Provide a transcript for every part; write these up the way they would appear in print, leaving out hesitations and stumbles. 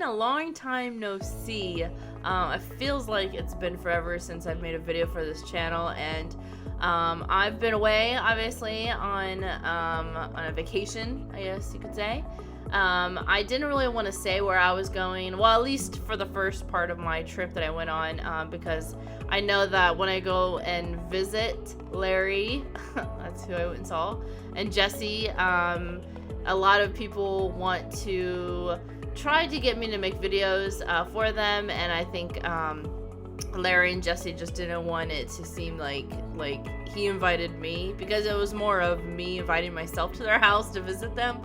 everyone, a long time no see. It feels like it's been forever since I've made a video for this channel, and I've been away, obviously, on a vacation, I guess you could say. I didn't really want to say where I was going, well, at least for the first part of my trip that I went on, because I know that when I go and visit Larry, that's who I went and saw, and Jesse, a lot of people want to try to get me to make videos for them, and I think Larry and Jesse just didn't want it to seem like he invited me, because it was more of me inviting myself to their house to visit them.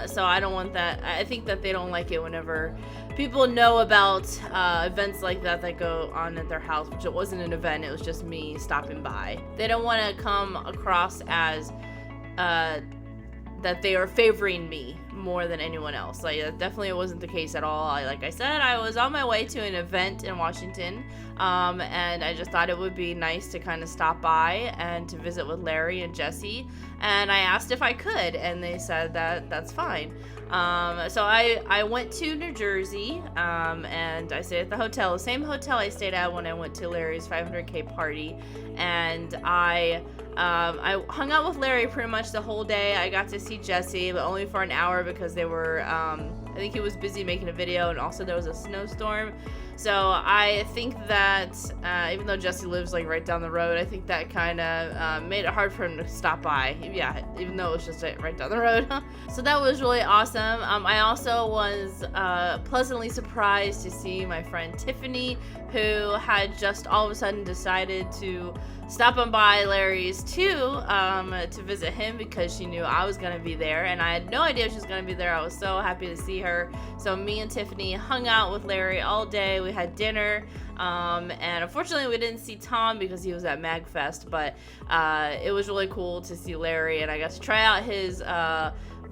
So I don't want that. I think that they don't like it whenever people know about events like that go on at their house, which it wasn't an event, it was just me stopping by. They don't want to come across as that they are favoring me more than anyone else. Like, that definitely wasn't the case at all. Like I said, I was on my way to an event in Washington, and I just thought it would be nice to kind of stop by and to visit with Larry and Jesse, and I asked if I could, and they said that that's fine. So I went to New Jersey, and I stayed at the hotel, the same hotel I stayed at when I went to Larry's 500K party, and I hung out with Larry pretty much the whole day. I got to see Jesse, but only for an hour because they were, I think he was busy making a video, and also there was a snowstorm. So I think that, even though Jesse lives like right down the road, I think that kind of made it hard for him to stop by. Yeah, even though it was just right down the road. So that was really awesome. I also was pleasantly surprised to see my friend Tiffany, who had just all of a sudden decided to stop on by Larry's too, to visit him, because she knew I was going to be there, and I had no idea she was going to be there. I was so happy to see her. So me and Tiffany hung out with Larry all day. We had dinner, and unfortunately we didn't see Tom because he was at MagFest, but it was really cool to see Larry, and I got to try out his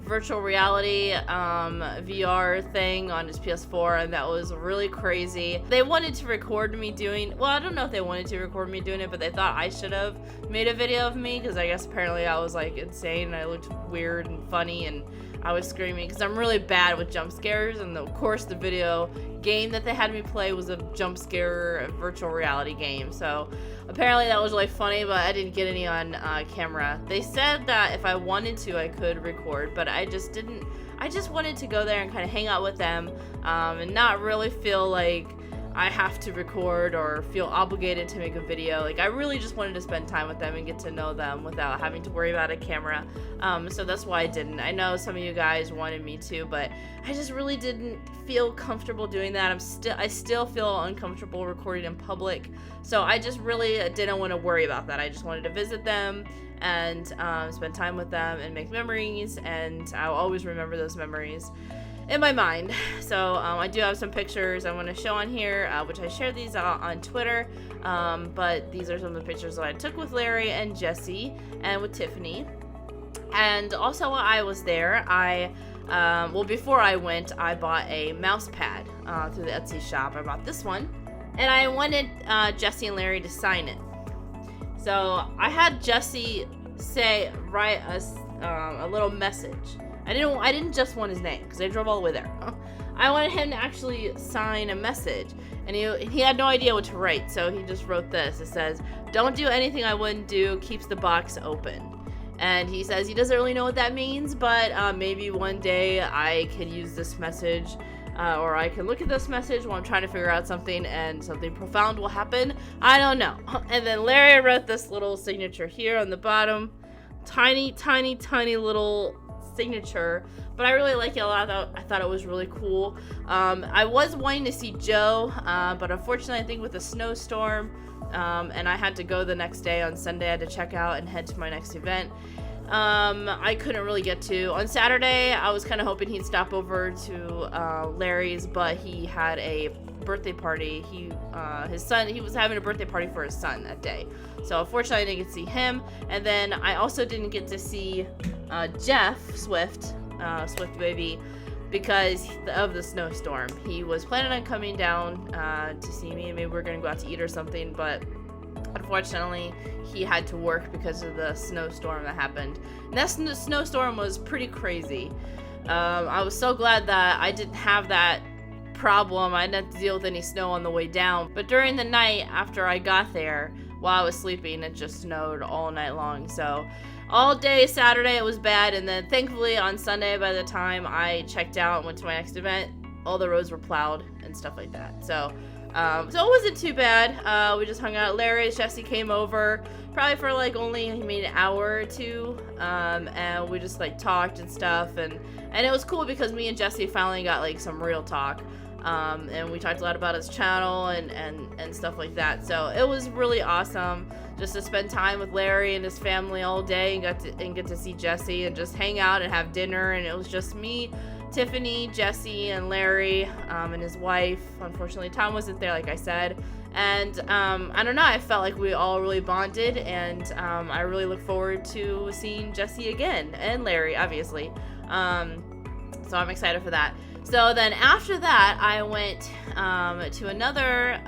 virtual reality VR thing on his PS4, and that was really crazy. They wanted to record me doing, well, I don't know if they wanted to record me doing it, but they thought I should have made a video of me, because I guess apparently I was like insane and I looked weird and funny and I was screaming, because I'm really bad with jump scares, and of course the video game that they had me play was a jump scare virtual reality game, so apparently that was really funny, but I didn't get any on camera. They said that if I wanted to, I could record, but I just didn't. I just wanted to go there and kind of hang out with them, and not really feel like I have to record or feel obligated to make a video. Like, I really just wanted to spend time with them and get to know them without having to worry about a camera. So that's why I didn't. I know some of you guys wanted me to, but I just really didn't feel comfortable doing that. I still feel uncomfortable recording in public. So I just really didn't want to worry about that. I just wanted to visit them and spend time with them and make memories, and I'll always remember those memories in my mind. So I do have some pictures I want to show on here, which I shared these on Twitter, but these are some of the pictures that I took with Larry and Jesse and with Tiffany. And also while I was there, well, before I went, I bought a mouse pad through the Etsy shop. I bought this one, and I wanted Jesse and Larry to sign it. So I had Jesse write us a little message. I didn't just want his name, because I drove all the way there. I wanted him to actually sign a message, and he had no idea what to write, so he just wrote this. It says, "Don't do anything I wouldn't do, keeps the box open." And he says he doesn't really know what that means, but maybe one day I can use this message, or I can look at this message while I'm trying to figure out something, and something profound will happen. I don't know. And then Larry wrote this little signature here on the bottom. Tiny, tiny, tiny little signature, but I really like it a lot. I thought it was really cool. I was wanting to see Joe, but unfortunately I think with the snowstorm, and I had to go the next day on Sunday, I had to check out and head to my next event. I couldn't really get to. On Saturday, I was kind of hoping he'd stop over to Larry's, but he had a birthday party. He was having a birthday party for his son that day. So unfortunately I didn't get to see him. And then I also didn't get to see Jeff Swift Baby, because of the snowstorm. He was planning on coming down to see me, and maybe we're gonna go out to eat or something, but unfortunately he had to work because of the snowstorm that happened. And that snowstorm was pretty crazy. I was so glad that I didn't have that problem. I didn't have to deal with any snow on the way down. But during the night after I got there, while I was sleeping, it just snowed all night long. So all day Saturday it was bad, and then thankfully on Sunday, by the time I checked out and went to my next event, all the roads were plowed and stuff like that. So it wasn't too bad. We just hung out. Larry, Jesse came over probably for like only maybe an hour or two, and we just like talked and stuff, and it was cool because me and Jesse finally got like some real talk, and we talked a lot about his channel and stuff like that. So it was really awesome just to spend time with Larry and his family all day and get to see Jesse and just hang out and have dinner. And it was just me, Tiffany, Jesse, and Larry, and his wife. Unfortunately, Tom wasn't there, like I said. And I don't know, I felt like we all really bonded, and I really look forward to seeing Jesse again, and Larry, obviously. So I'm excited for that. So then after that, I went to another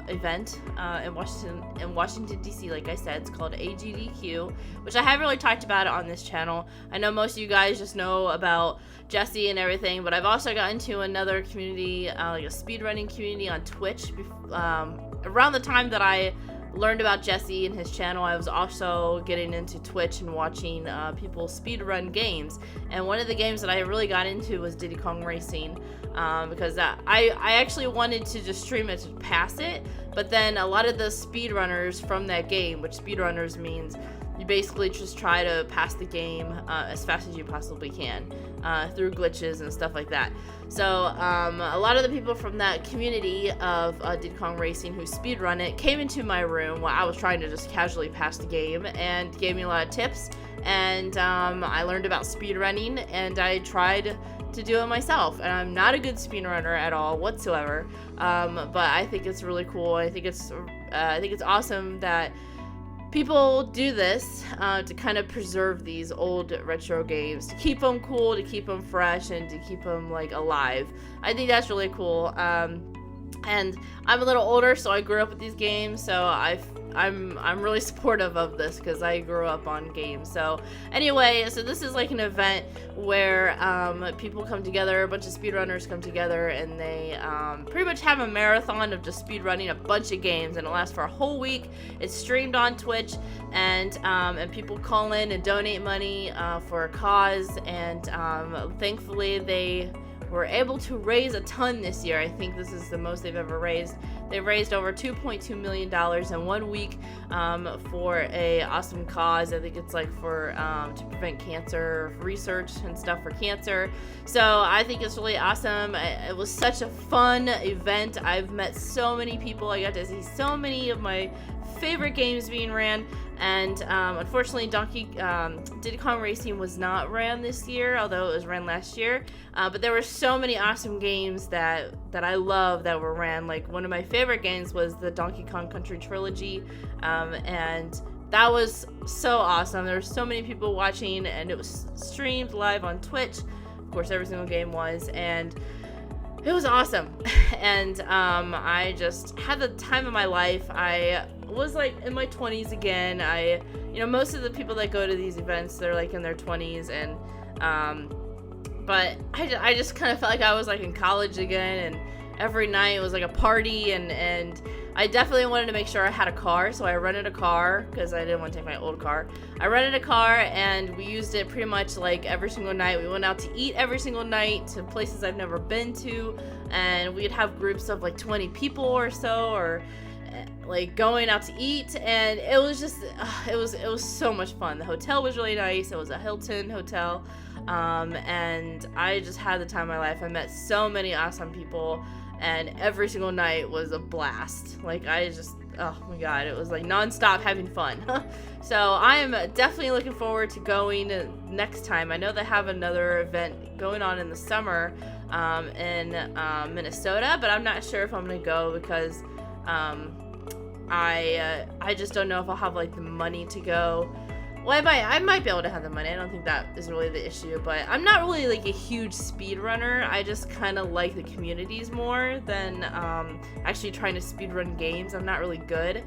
event in Washington, D.C., like I said. It's called AGDQ, which I haven't really talked about it on this channel. I know most of you guys just know about Jesse and everything, but I've also gotten into another community, like a speedrunning community on Twitch. Around the time that I learned about Jesse and his channel, I was also getting into Twitch and watching people speedrun games. And one of the games that I really got into was Diddy Kong Racing, because I actually wanted to just stream it to pass it, but then a lot of the speedrunners from that game, which speedrunners means you basically just try to pass the game as fast as you possibly can through glitches and stuff like that. So a lot of the people from that community of Diddy Kong Racing who speedrun it came into my room while I was trying to just casually pass the game and gave me a lot of tips. And I learned about speedrunning, and I tried to do it myself. And I'm not a good speedrunner at all whatsoever, but I think it's really cool. I think it's awesome that people do this to kind of preserve these old retro games, to keep them cool, to keep them fresh, and to keep them like alive. I think that's really cool. And I'm a little older, so I grew up with these games, so I'm really supportive of this because I grew up on games. So anyway, so this is like an event where people come together, a bunch of speedrunners come together, and they pretty much have a marathon of just speedrunning a bunch of games, and it lasts for a whole week. It's streamed on Twitch, and people call in and donate money for a cause, and thankfully they were able to raise a ton this year. I think this is the most they've ever raised. They raised over $2.2 million in 1 week for a awesome cause. I think it's like for to prevent cancer, research and stuff for cancer. So I think it's really awesome. It was such a fun event. I've met so many people. I got to see so many of my favorite games being ran, and unfortunately Diddy Kong Racing was not ran this year, although it was ran last year, but there were so many awesome games that I love that were ran. Like one of my favorite games was the Donkey Kong Country trilogy, and that was so awesome. There were so many people watching, and it was streamed live on Twitch. Of course, every single game was, and it was awesome. And I just had the time of my life. I was like in my 20s again. Most of the people that go to these events, they're like in their 20s, and but I just kind of felt like I was like in college again, and every night was like a party, and I definitely wanted to make sure I had a car, so I rented a car because I didn't want to take my old car. I rented a car, and we used it pretty much like every single night. We went out to eat every single night to places I've never been to, and we'd have groups of like 20 people or so, or like going out to eat, and it was just it was so much fun. The hotel was really nice. It was a Hilton hotel, and I just had the time of my life. I met so many awesome people, and every single night was a blast. Like oh my god, it was like non-stop having fun. So I am definitely looking forward to going next time. I know they have another event going on in the summer in Minnesota, but I'm not sure if I'm gonna go because I just don't know if I'll have like the money to go. Well, I might be able to have the money. I don't think that is really the issue, but I'm not really like a huge speedrunner. I just kind of like the communities more than actually trying to speedrun games. I'm not really good.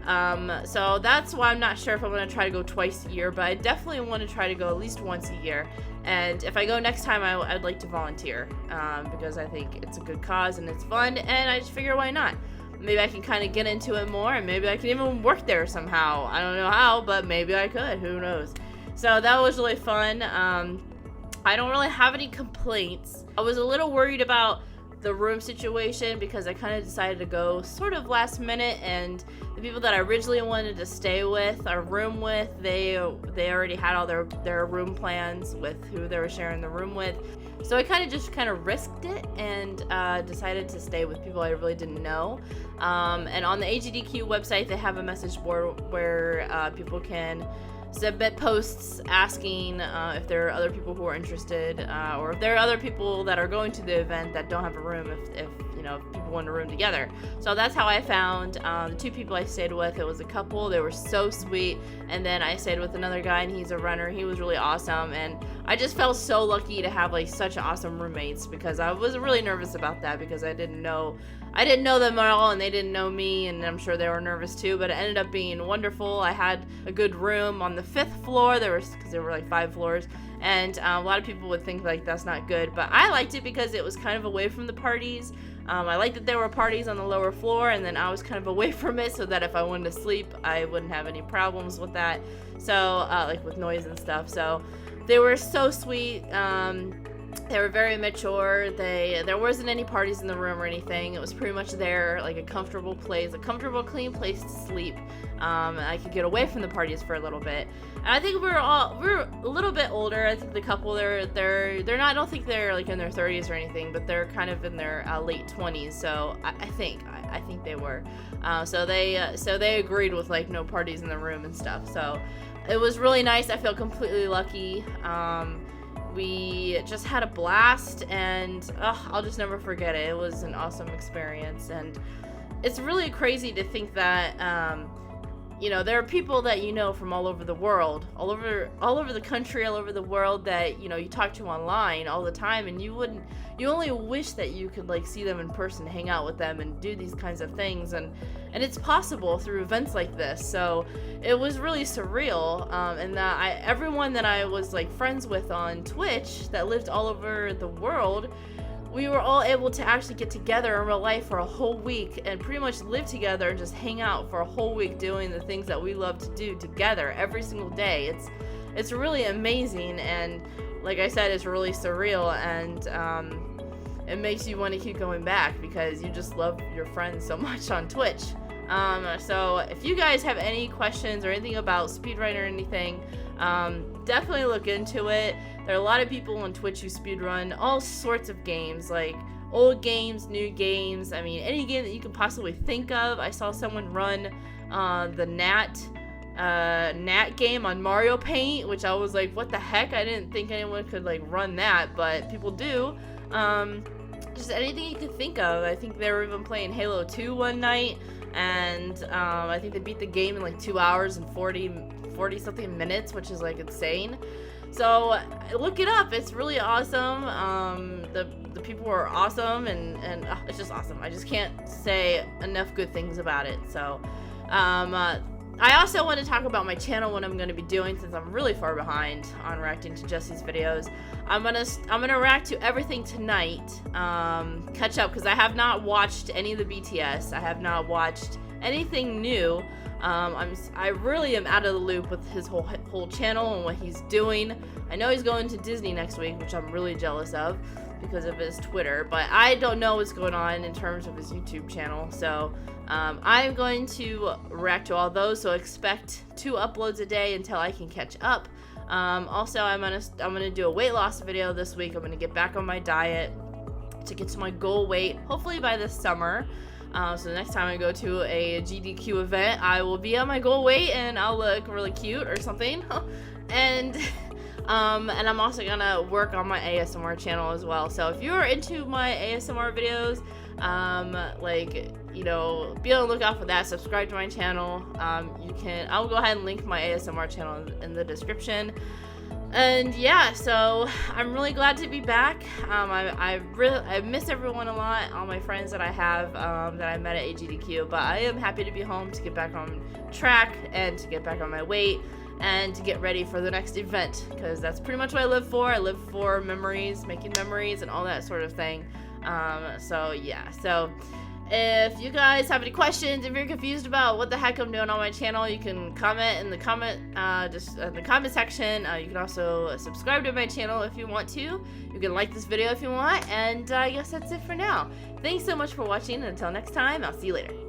So that's why I'm not sure if I'm going to try to go twice a year, but I definitely want to try to go at least once a year. And if I go next time, I'd like to volunteer, because I think it's a good cause and it's fun, and I just figure why not? Maybe I can kind of get into it more, and maybe I can even work there somehow. I don't know how, but maybe I could. Who knows? So that was really fun. I don't really have any complaints. I was a little worried about the room situation because I kind of decided to go sort of last minute, and the people that I originally wanted to stay with or room with, they already had all their room plans with who they were sharing the room with. So I kind of risked it and decided to stay with people I really didn't know. And on the AGDQ website, they have a message board where people can submit posts asking if there are other people who are interested, or if there are other people that are going to the event that don't have a room, if people want a room together. So that's how I found the two people I stayed with. It was a couple. They were so sweet. And then I stayed with another guy, and he's a runner. He was really awesome, and I just felt so lucky to have like such awesome roommates, because I was really nervous about that because I didn't know them at all, and they didn't know me, and I'm sure they were nervous too, but it ended up being wonderful. I had a good room on the 5th floor. Because there were like 5 floors, and a lot of people would think like that's not good, but I liked it because it was kind of away from the parties. I liked that there were parties on the lower floor, and then I was kind of away from it so that if I wanted to sleep, I wouldn't have any problems with that. So, like with noise and stuff. So, they were so sweet. They were very mature. There wasn't any parties in the room or anything. It was pretty much there, like a comfortable place, a comfortable, clean place to sleep. I could get away from the parties for a little bit. And I think we're a little bit older. I think the couple they're not. I don't think they're like in their 30s or anything, but they're kind of in their late 20s. So I think they were. So they agreed with like no parties in the room and stuff. So it was really nice. I feel completely lucky. We just had a blast, and I'll just never forget it. It was an awesome experience, and it's really crazy to think that there are people that from all over the world, all over the country, all over the world that you talk to online all the time, and you only wish that you could like see them in person, hang out with them, and do these kinds of things, and it's possible through events like this. So it was really surreal, and that everyone that I was like friends with on Twitch that lived all over the world, we were all able to actually get together in real life for a whole week and pretty much live together and just hang out for a whole week doing the things that we love to do together every single day. It's really amazing, and like I said, it's really surreal, and it makes you want to keep going back because you just love your friends so much on Twitch. So if you guys have any questions or anything about speedrun or anything, definitely look into it. There are a lot of people on Twitch who speedrun all sorts of games, like old games, new games. I mean, any game that you can possibly think of. I saw someone run the Gnat game on Mario Paint, which I was like, what the heck? I didn't think anyone could like run that, but people do. Just anything you could think of. I think they were even playing Halo 2 one night, and I think they beat the game in like 2 hours and 40 something minutes, which is like insane. So look it up. It's really awesome. The people are awesome, and it's just awesome. I just can't say enough good things about it. So I also want to talk about my channel, what I'm going to be doing, since I'm really far behind on reacting to Jesse's videos. I'm gonna react to everything tonight, catch up, because I have not watched any of the BTS. I have not watched anything new. I really am out of the loop with his whole channel and what he's doing. I know he's going to Disney next week, which I'm really jealous of because of his Twitter, but I don't know what's going on in terms of his YouTube channel. So I'm going to react to all those, so expect 2 uploads a day until I can catch up. Also, I'm gonna do a weight loss video this week. I'm gonna get back on my diet to get to my goal weight, hopefully by this summer. So the next time I go to a GDQ event, I will be on my goal weight and I'll look really cute or something. And I'm also gonna work on my ASMR channel as well. So if you're into my ASMR videos, be on the lookout for that. Subscribe to my channel. I'll go ahead and link my ASMR channel in the description. And yeah, so I'm really glad to be back. I miss everyone a lot, all my friends that I have that I met at AGDQ, but I am happy to be home, to get back on track and to get back on my weight. and to get ready for the next event, because that's pretty much what I live for. I live for memories, making memories, and all that sort of thing. So yeah, so if you guys have any questions, if you're confused about what the heck I'm doing on my channel, you can comment in the comment section. You can also subscribe to my channel if you want to. You can like this video if you want, and I guess that's it for now. Thanks so much for watching, and until next time, I'll see you later.